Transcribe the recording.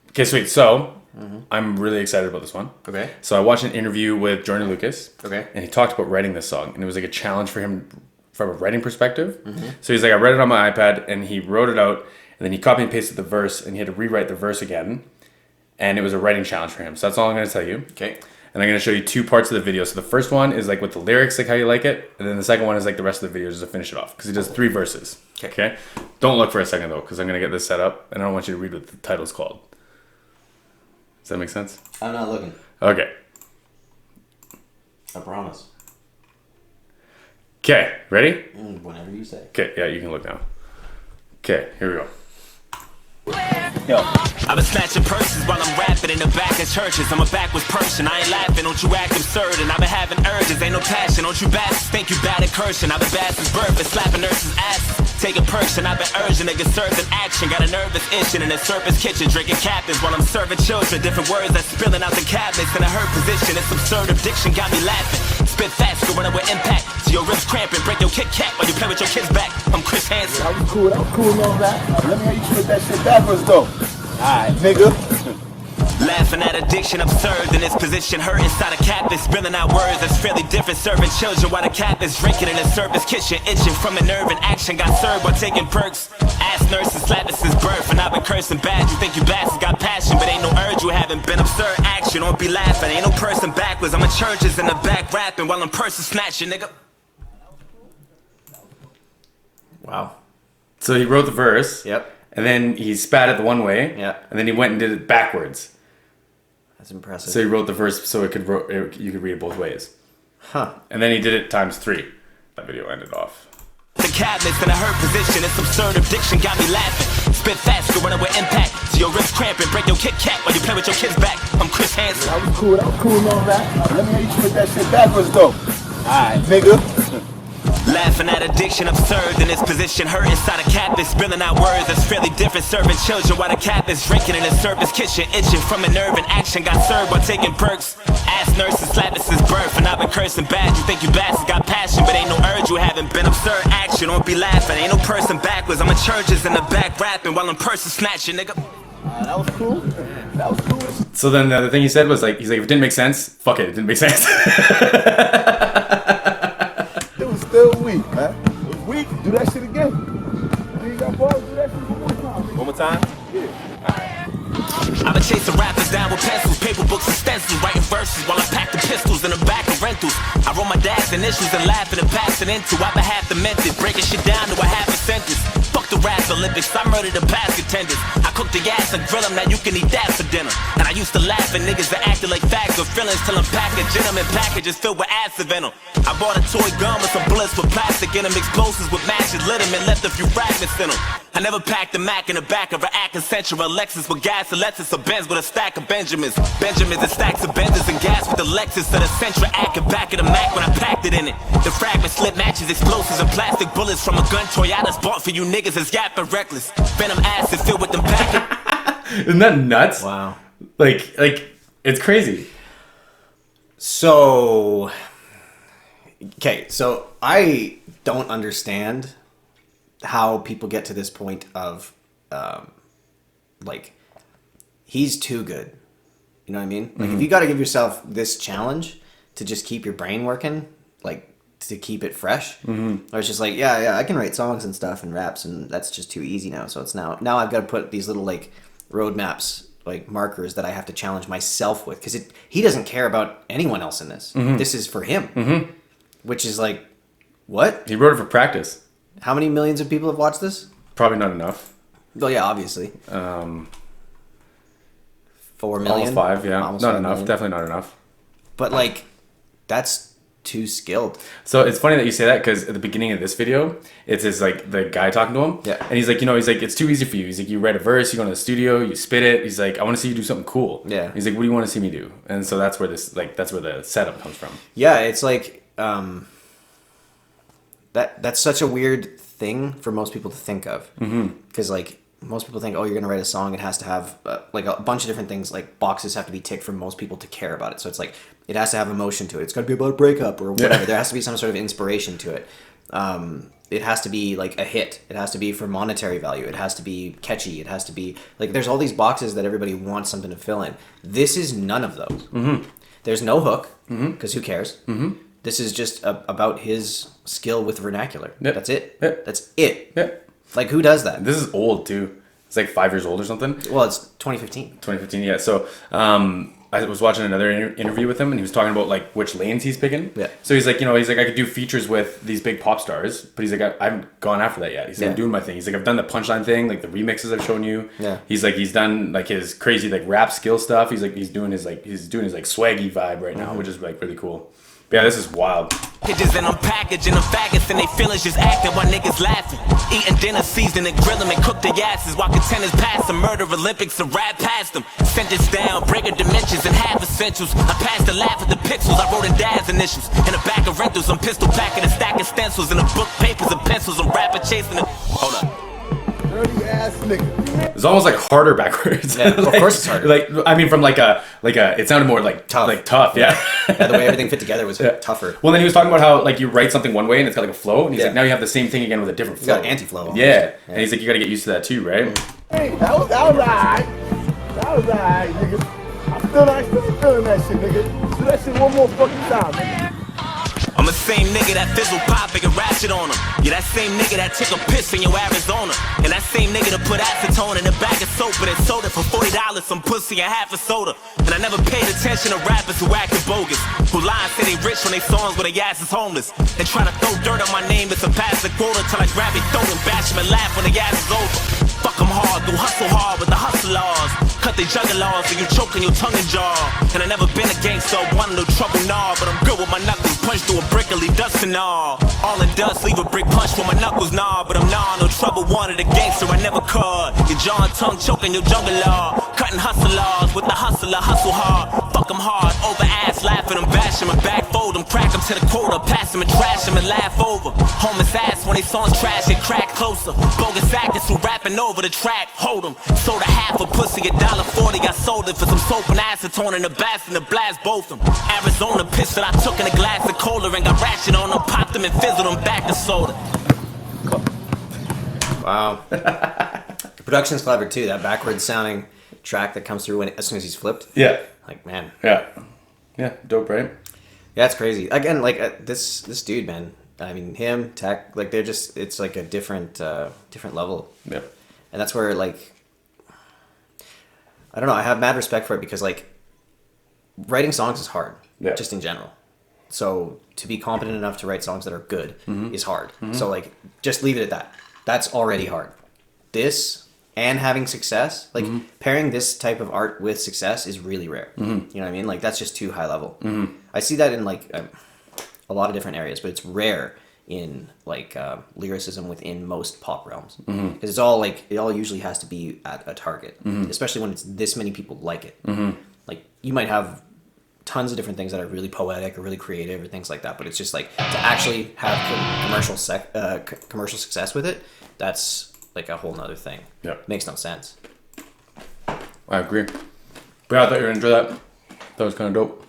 Okay, sweet. So, I'm really excited about this one. Okay. So I watched an interview with Joyner Lucas. Okay. And he talked about writing this song. And it was like a challenge for him from a writing perspective. So he's like, I read it on my iPad and he wrote it out. And then he copy and pasted the verse and he had to rewrite the verse again. And it was a writing challenge for him. So that's all I'm going to tell you. Okay. And I'm going to show you two parts of the video. So the first one is like with the lyrics, like how you like it. And then the second one is like the rest of the video just to finish it off. Because he does 3 verses. Okay. Don't look for a second though, because I'm going to get this set up. And I don't want you to read what the title's called. Does that make sense? I'm not looking. Okay. I promise. Okay. Ready? Whenever you say. Okay. Yeah, you can look now. Okay. Here we go. I've been snatching purses while I'm rapping in the back of churches. I'm a backwards person, I ain't laughing, don't you act absurd. And I've been having urges, ain't no passion, don't you bastards think you bad at cursing. I've been bad since birth, been slapping nurses' asses, taking perks, and I've been urging to get served in action. Got a nervous itching in a serpent's kitchen, drinking captains while I'm serving children. Different words that's spilling out the cabinets in a hurt position. This absurd addiction got me laughing. Spit fast, go running with impact. To your wrist cramping, break your Kit Kat while you play with your kids back. I'm Chris Hansen. That was cool and all that. Let me hear you spit that shit backwards though. Alright, nigga. Laughing at addiction, absurd in this position. Hurt inside a cap that's spilling out words that's fairly different. Serving children while the cap is drinking in a service kitchen. Itching from a nerve and action. Got served while taking perks. Ass nurses slapping since birth. And I've been cursing bad. You think you bastards got passion, but ain't no urge. You haven't been absurd action. Don't be laughing. Ain't no person backwards. I'm in churches in the back rapping while I'm person snatching, nigga. Wow. So he wrote the verse. Yep. And then he spat it the one way. Yeah. And then he went and did it backwards. That's impressive. So he wrote the verse so you could read it both ways. Huh. And then he did it times 3. That video ended off. The cabinets in a hurt position. This absurd addiction got me laughing. Spit fast, go running with impact. To your wrist cramping, break your Kit Kat while you play with your kids back. I'm Chris Hansen. That was cool and all that. Let me hear you spit that shit backwards though. Alright, nigga. Laughing at addiction, absurd in this position. Hurt inside a cap that's spilling out words that's fairly different. Serving children while the cap is drinking in a service kitchen. Itching from a nerve and action. Got served while taking perks. Ass nurses slapping since birth. And I've been cursing bad. You think you bastards got passion, but ain't no urge. You haven't been absurd action. Don't be laughing. Ain't no person backwards. I'm in churches in the back rapping while I'm person snatching, nigga. That was cool. That was cool. So then the other thing he said was like, he's like, if it didn't make sense, fuck it didn't make sense. It was still weak, man. It was weak. Do that shit again. You got balls, do that shit one more time. One more time? I've been chasing rappers down with pencils, paper books and stencils, writing verses while I pack the pistols in the back of rentals. I wrote my dad's initials and laughing and passing into. I've been half demented, breaking shit down to a half a sentence. Fuck the rap Olympics, I murdered the basket tenders. I cooked the ass and grill them, now you can eat that for dinner. And I used to laugh at niggas that acted like fags or feelings till I'm packaging them in packages filled with acid in them. I bought a toy gun with some bullets with plastic in them, explosives with matches, lit them and left a few fragments in them. I never packed a Mac in the back of an Acura Sentra, a Lexus with gas and Lexus, a Benz with a stack of Benjamins. Benjamins and stacks of Benzes and gas with the Lexus to the Sentra Act and back of the Mac when I packed it in it. The fragments, slip matches, explosives and plastic bullets from a gun Toyota's bought for you niggas is yapping reckless. Venom acid filled with them packets. Isn't that nuts? Wow. Like it's crazy. So, okay, so I don't understand how people get to this point of, like, he's too good. You know what I mean? Like, if you got to give yourself this challenge to just keep your brain working, like, to keep it fresh, or it's just like, yeah, I can write songs and stuff and raps, and that's just too easy now. So it's now I've got to put these little, like, roadmaps, like, markers that I have to challenge myself with, because he doesn't care about anyone else in this. This is for him, which is like, what? He wrote it for practice. How many millions of people have watched this? Probably not enough. Well, yeah, obviously. 4 million? Almost 5, yeah. Almost not 5 enough. million. Definitely not enough. But, like, that's too skilled. So it's funny that you say that, because at the beginning of this video, it's his, like, the guy talking to him. Yeah. And he's like, it's too easy for you. He's like, you write a verse, you go to the studio, you spit it. He's like, I want to see you do something cool. Yeah. He's like, what do you want to see me do? And so that's where that's where the setup comes from. Yeah, it's like, that's such a weird thing for most people to think of. Because, like, most people think, oh, you're going to write a song, it has to have, like, a bunch of different things, like, boxes have to be ticked for most people to care about it. So it's like, it has to have emotion to it. It's got to be about a breakup or whatever. There has to be some sort of inspiration to it. It has to be like a hit. It has to be for monetary value. It has to be catchy. It has to be like there's all these boxes that everybody wants something to fill in. This is none of those. Mm-hmm. There's no hook because who cares? Mm-hmm. This is just about his skill with vernacular. Yep. That's it. Yep. That's it. Yep. Like who does that? This is old too. It's like 5 years old or something. Well, it's 2015. 2015, yeah. So I was watching another interview with him, and he was talking about like which lanes he's picking. Yeah. So he's like, I could do features with these big pop stars, but he's like, I haven't gone after that yet. He's like, I'm doing my thing. He's like, I've done the punchline thing, like the remixes I've shown you. Yeah. He's like, he's done like his crazy like rap skill stuff. He's like, he's doing his swaggy vibe right now, which is like really cool. But yeah, this is wild. Packages and I'm packaging them faggots and they feelings just acting while niggas laughing. Eating dinner season and grill them and cook their asses while contenders pass the murder Olympics and rap past them. Sentence down, breaker dimensions and half essentials. I passed the laugh at the pixels, I wrote in Dad's initials. In the back of rentals, I'm pistol packing and stacking stencils. In the book papers and pencils, I'm rapper chasing it. Hold up. Dirty ass nigga. It's almost like harder backwards. Yeah, of course it's harder. Like I mean, from like a it sounded more like tough. Yeah. Yeah, the way everything fit together was tougher. Well, then he was talking about how like you write something one way and it's got like a flow, and he's like, now you have the same thing again with a different flow. Got an anti-flow. Almost. Yeah, and he's like, you got to get used to that too, right? Hey, that was alright. That was alright, nigga. I still feeling that shit, nigga. Do that shit one more fucking time, nigga. I'm the same nigga that fizzle pop and ratchet on him. Yeah, that same nigga that took a piss in your Arizona. And that same nigga that put acetone in a bag of soap, but it sold it for $40, some pussy and half a soda. And I never paid attention to rappers who acted bogus, who lie and say they rich when they songs where they ass is homeless, and try to throw dirt on my name as a pass the quota till I grab it, throw and bash him and laugh when the ass is over. Fuck 'em hard, do hustle hard with the hustlers. Cut they juggalo so you choke on your tongue and jaw. And I never been a gangster, one no trouble, nah. But I'm good with my knuckles, punch through a brick and leave dust and all. All in dust, leave a brick punch for my knuckles, nah. But I'm nah, no trouble, wanted a gangster, I never could. Your jaw and tongue choking your jungle law. Cutting hustlers with the hustler, hustle hard. Fuck 'em hard, over ass, laughing them, bash them and back fold them. Crack them to the quota, pass them and trash them and laugh over. Homeless ass when they songs trash, get crack closer. Bogus actors who rapping over the track, hold them. Sold a half a pussy, $1.40, I sold it for some soap and acetone in the bath and the blast both them. Arizona piss that I took in a glass of cola and got ratchet on them, popped them and fizzled them back to soda. Wow. The production's clever too. That backwards sounding track that comes through as soon as he's flipped. Yeah. Like, man. Yeah, dope, right? Yeah, it's crazy. Again, like this dude, man. I mean, him, Tech, like they're just, it's like a different level. Yeah. And that's where, like, I don't know, I have mad respect for it because, like, writing songs is hard, just in general. So to be competent enough to write songs that are good is hard. So, like, just leave it at that. That's already hard. This and having success, like, pairing this type of art with success is really rare. You know what I mean? Like, that's just too high level. I see that in, like, a lot of different areas, but it's rare in like lyricism within most pop realms because it's all like it all usually has to be at a target, especially when it's this many people like it. Like you might have tons of different things that are really poetic or really creative or things like that, but it's just like to actually have commercial success with it, that's like a whole nother thing. Makes no sense. I agree. But yeah, I thought you were gonna enjoy that. That was kind of dope.